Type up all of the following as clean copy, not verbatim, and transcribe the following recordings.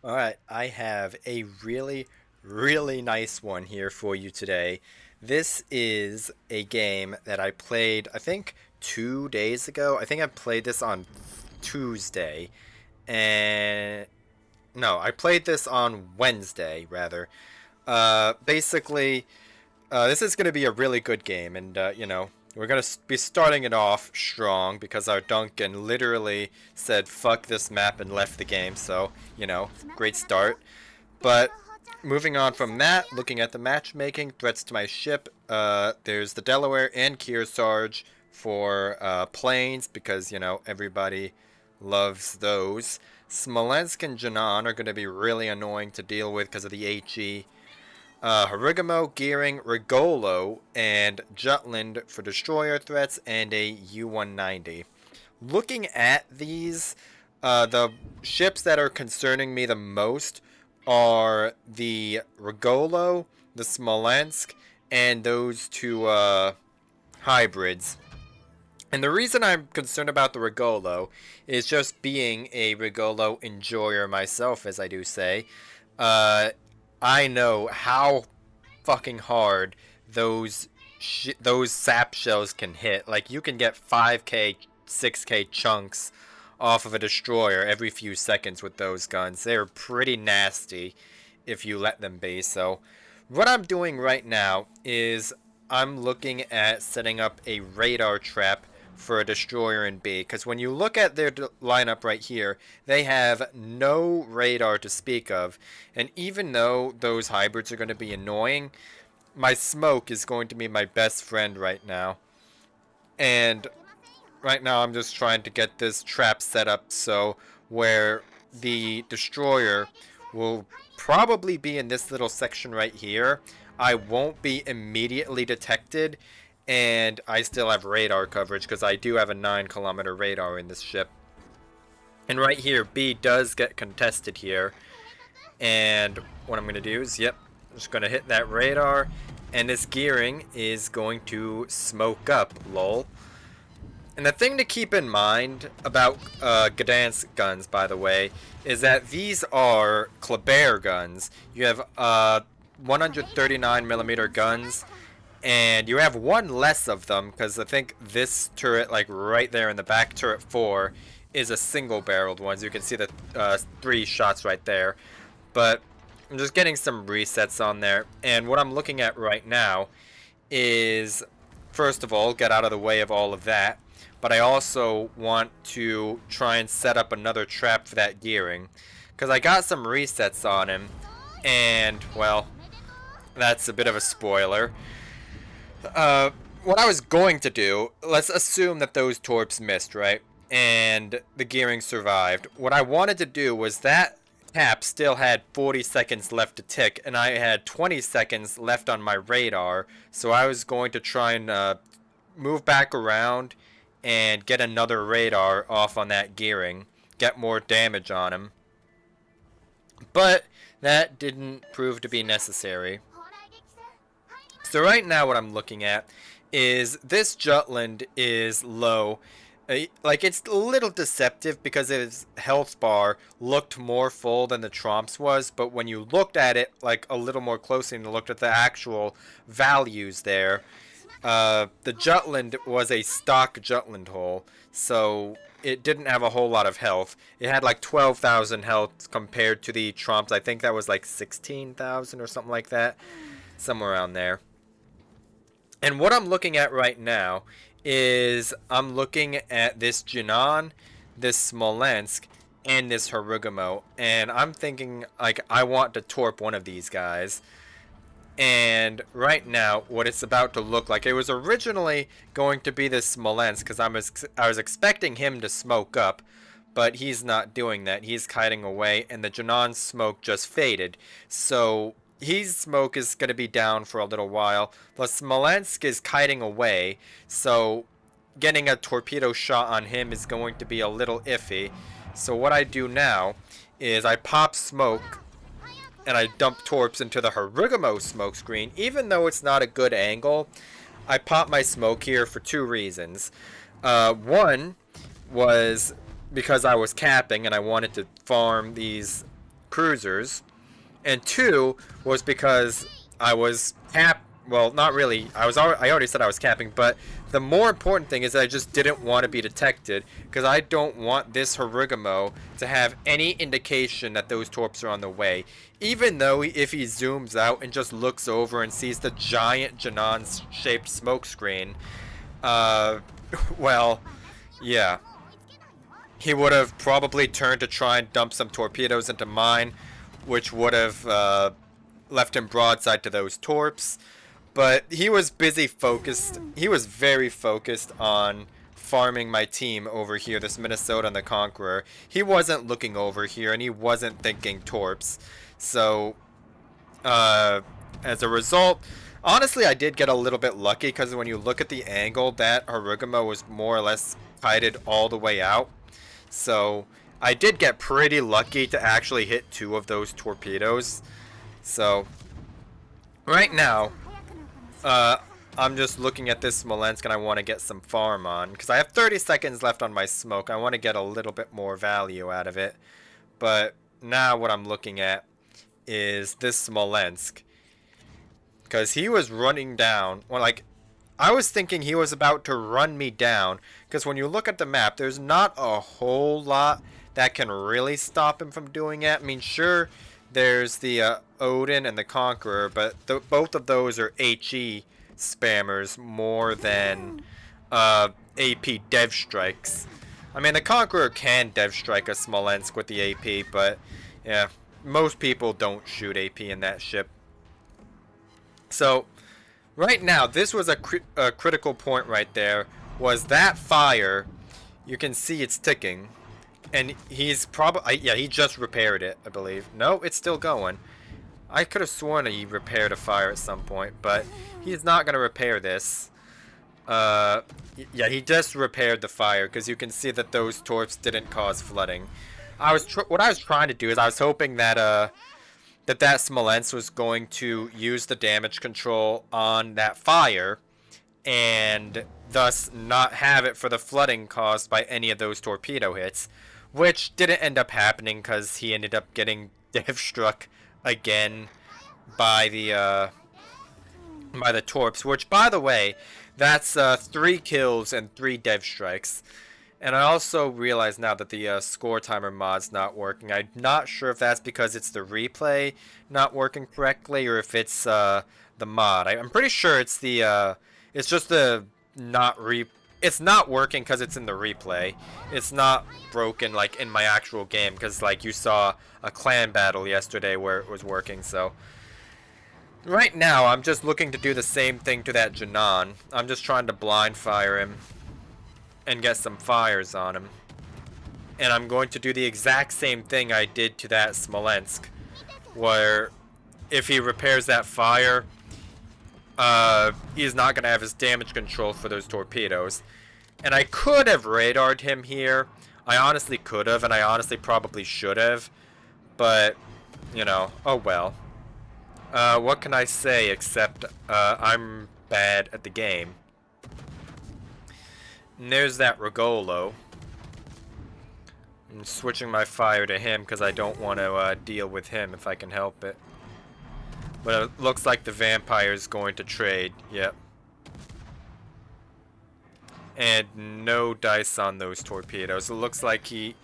Alright, I have a really nice one here for you today. This is a game that I played, I think, 2 days ago. I think I played this on Tuesday. And no, I played this on Wednesday, rather. Basically, this is going to be a really good game, and we're going to be starting it off strong because our Duncan literally said fuck this map and left the game, so, great start. But moving on from that, looking at the matchmaking, threats to my ship, there's the Delaware and Kearsarge for planes because, everybody loves those. Smolensk and Janan are going to be really annoying to deal with because of the HE. Harigamo, Gearing, Rigolo, and Jutland for destroyer threats, and a U-190. Looking at these, the ships that are concerning me the most are the Rigolo, the Smolensk, and those two hybrids. And the reason I'm concerned about the Rigolo is just being a Rigolo enjoyer myself, as I do say. Uh, I know how fucking hard those those sap shells can hit. Like you can get 5k, 6k chunks off of a destroyer every few seconds with those guns. They're pretty nasty if you let them be. So what I'm doing right now is I'm looking at setting up a radar trap for a destroyer in B, because when you look at their lineup right here, they have no radar to speak of, and even though those hybrids are going to be annoying, my smoke is going to be my best friend right now. And right now I'm just trying to get this trap set up so where the destroyer will probably be in this little section right here. I won't be immediately detected, and I still have radar coverage because I do have a 9 kilometer radar in this ship. And right here, B does get contested here. And what I'm going to do is, yep, I'm just going to hit that radar. And this gearing is going to smoke up, lol. And the thing to keep in mind about Gdansk guns, by the way, is that these are Kleber guns. You have 139mm guns, and you have one less of them because I think this turret, like right there in the back, turret 4, is a single-barreled one. So you can see the 3 shots right there. But I'm just getting some resets on there, and what I'm looking at right now is, first of all, get out of the way of all of that. But I also want to try and set up another trap for that gearing, because I got some resets on him, and, well, that's a bit of a spoiler. What I was going to do, let's assume that those torps missed, right? And the gearing survived. What I wanted to do was that cap still had 40 seconds left to tick, and I had 20 seconds left on my radar, so I was going to try and move back around and get another radar off on that gearing, get more damage on him. But that didn't prove to be necessary. So right now what I'm looking at is this Jutland is low. Like, it's a little deceptive because his health bar looked more full than the Tromp's was, but when you looked at it like a little more closely and looked at the actual values there, the Jutland was a stock Jutland hull, so it didn't have a whole lot of health. It had like 12,000 health compared to the Tromp's. I think that was like 16,000 or something like that, somewhere around there. And what I'm looking at right now is I'm looking at this Jinan, this Smolensk, and this Harugamo. And I'm thinking, like, I want to torp one of these guys. And right now, what it's about to look like, it was originally going to be this Smolensk, because I was expecting him to smoke up, but he's not doing that. He's kiting away, and the Jinan smoke just faded. So his smoke is going to be down for a little while. Plus, Smolensk is kiting away, so getting a torpedo shot on him is going to be a little iffy. So what I do now is I pop smoke and I dump torps into the Harugamo smoke screen. Even though it's not a good angle, I pop my smoke here for 2 reasons. One was because I was capping and I wanted to farm these cruisers, and 2 was because I was well, not really. I already said I was capping, but the more important thing is that I just didn't want to be detected because I don't want this Harugumo to have any indication that those torps are on the way. Even though if he zooms out and just looks over and sees the giant Janan-shaped smoke screen, well, yeah. He would have probably turned to try and dump some torpedoes into mine, which would have left him broadside to those torps. But he was busy focused. He was very focused on farming my team over here, this Minnesota and the Conqueror. He wasn't looking over here, and he wasn't thinking torps. So, as a result, honestly, I did get a little bit lucky, because when you look at the angle, that Harugumo was more or less kited all the way out. So, I did get pretty lucky to actually hit 2 of those torpedoes. So, right now, I'm just looking at this Smolensk and I want to get some farm on. Because I have 30 seconds left on my smoke. I want to get a little bit more value out of it. But now what I'm looking at is this Smolensk. Because he was running down. Well, like, I was thinking he was about to run me down. Because when you look at the map, there's not a whole lot that can really stop him from doing it. I mean, sure, there's the Odin and the Conqueror, but both of those are HE spammers more than AP dev strikes. I mean, the Conqueror can dev strike a Smolensk with the AP, but yeah, most people don't shoot AP in that ship. So, right now, this was a critical point right there, was that fire, you can see it's ticking. And he's probably, yeah, he just repaired it, I believe. No, it's still going. I could have sworn he repaired a fire at some point, but he's not going to repair this. Yeah, he just repaired the fire, because you can see that those torps didn't cause flooding. What I was trying to do is I was hoping that, that Smolensk was going to use the damage control on that fire, and thus not have it for the flooding caused by any of those torpedo hits. Which didn't end up happening because he ended up getting dev struck again by the torps. Which, by the way, that's 3 kills and 3 dev strikes. And I also realize now that the score timer mod's not working. I'm not sure if that's because it's the replay not working correctly or if it's the mod. I'm pretty sure it's the it's just the it's not working because it's in the replay. It's not broken like in my actual game because like you saw a clan battle yesterday where it was working. So right now I'm just looking to do the same thing to that Janan. I'm just trying to blind fire him and get some fires on him. And I'm going to do the exact same thing I did to that Smolensk, where if he repairs that fire, he's not going to have his damage control for those torpedoes. And I could have radared him here. I honestly could have, and I honestly probably should have. But, you know, oh well. What can I say except I'm bad at the game. And there's that Regolo. I'm switching my fire to him because I don't want to deal with him if I can help it. But it looks like the vampire's going to trade. Yep. And no dice on those torpedoes. It looks like he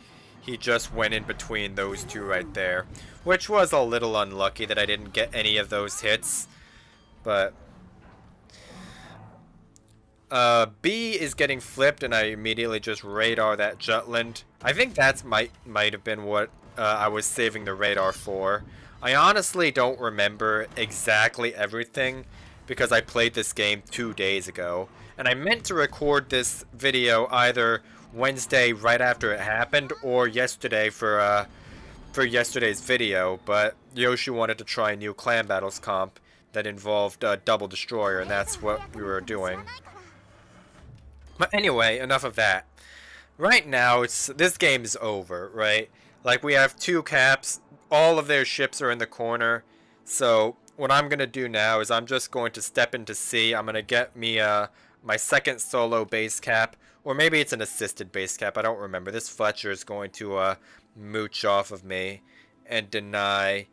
just went in between those 2 right there. Which was a little unlucky that I didn't get any of those hits. But B is getting flipped and I immediately just radar that Jutland. I think that's might have been what I was saving the radar for. I honestly don't remember exactly everything because I played this game 2 days ago. And I meant to record this video either Wednesday right after it happened or yesterday for yesterday's video, but Yoshi wanted to try a new Clan Battles comp that involved Double Destroyer, and that's what we were doing. But anyway, enough of that. Right now, this game is over, right? Like, we have 2 caps, all of their ships are in the corner, so what I'm going to do now is I'm just going to step into C. I'm going to get me my second solo base cap, or maybe it's an assisted base cap, I don't remember. This Fletcher is going to mooch off of me, and deny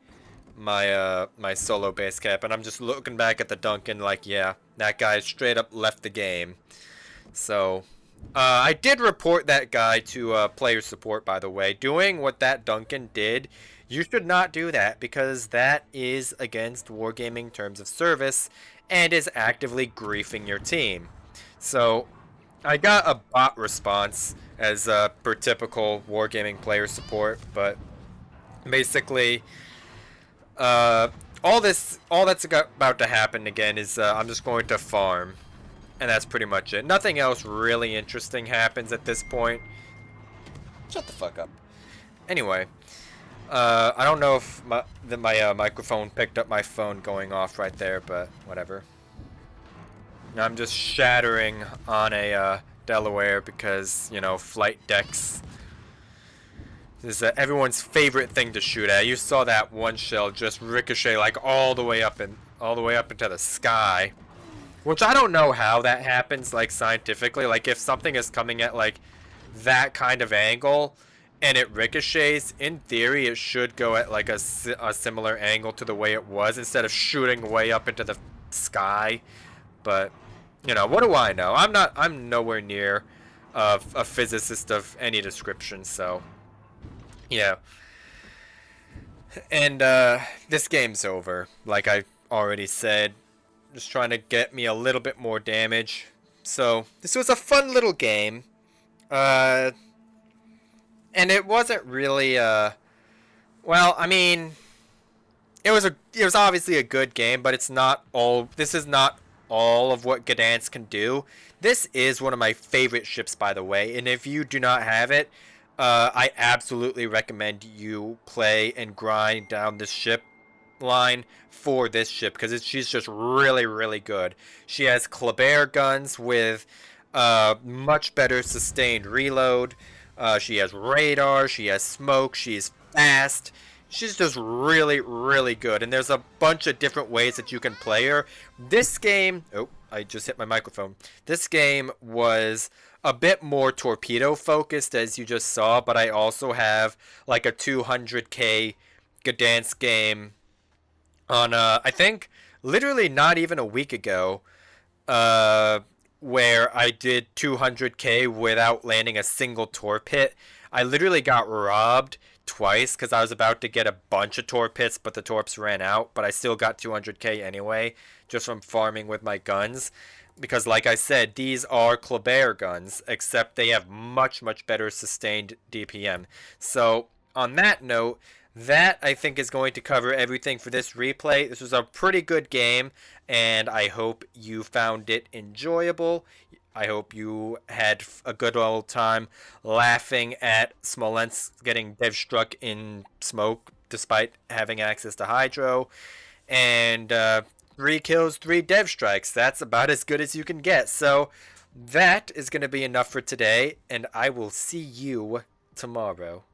my solo base cap. And I'm just looking back at the Duncan like, yeah, that guy straight up left the game. So I did report that guy to player support, by the way. Doing what that Duncan did, you should not do that because that is against Wargaming terms of service and is actively griefing your team. So I got a bot response as per typical Wargaming player support, but basically all that's about to happen again is I'm just going to farm, and that's pretty much it. Nothing else really interesting happens at this point. Shut the fuck up. Anyway, I don't know if my microphone picked up my phone going off right there, but whatever. I'm just shattering on a Delaware because, you know, flight decks is everyone's favorite thing to shoot at. You saw that one shell just ricochet like all the way up into the sky, which I don't know how that happens, like scientifically. Like if something is coming at like that kind of angle and it ricochets, in theory it should go at like a similar angle to the way it was instead of shooting way up into the sky. But you know, what do I know? I'm nowhere near a physicist of any description, so yeah. And this game's over, like I already said. Just trying to get me a little bit more damage. So this was a fun little game. And it wasn't really well, I mean, it was obviously a good game, but it's not all. This is not all of what Gdansk can do. This is one of my favorite ships, by the way, and if you do not have it, I absolutely recommend you play and grind down this ship line for this ship because she's just really, really good. She has Kleber guns with much better sustained reload. She has radar. She has smoke. She's fast. She's just really, really good. And there's a bunch of different ways that you can play her. This game... Oh, I just hit my microphone. This game was a bit more torpedo focused, as you just saw. But I also have like a 200k Gdansk game on, I think, literally not even a week ago. Where I did 200k without landing a single torp hit. I literally got robbed twice because I was about to get a bunch of torp hits, but the torps ran out. But I still got 200k anyway, just from farming with my guns. Because like I said, these are Kleber guns, except they have much, much better sustained DPM. So on that note, that I think is going to cover everything for this replay. This was a pretty good game, and I hope you found it enjoyable. I hope you had a good old time laughing at Smolensk getting dev struck in smoke despite having access to hydro. And 3 kills, 3 dev strikes. That's about as good as you can get. So that is going to be enough for today, and I will see you tomorrow.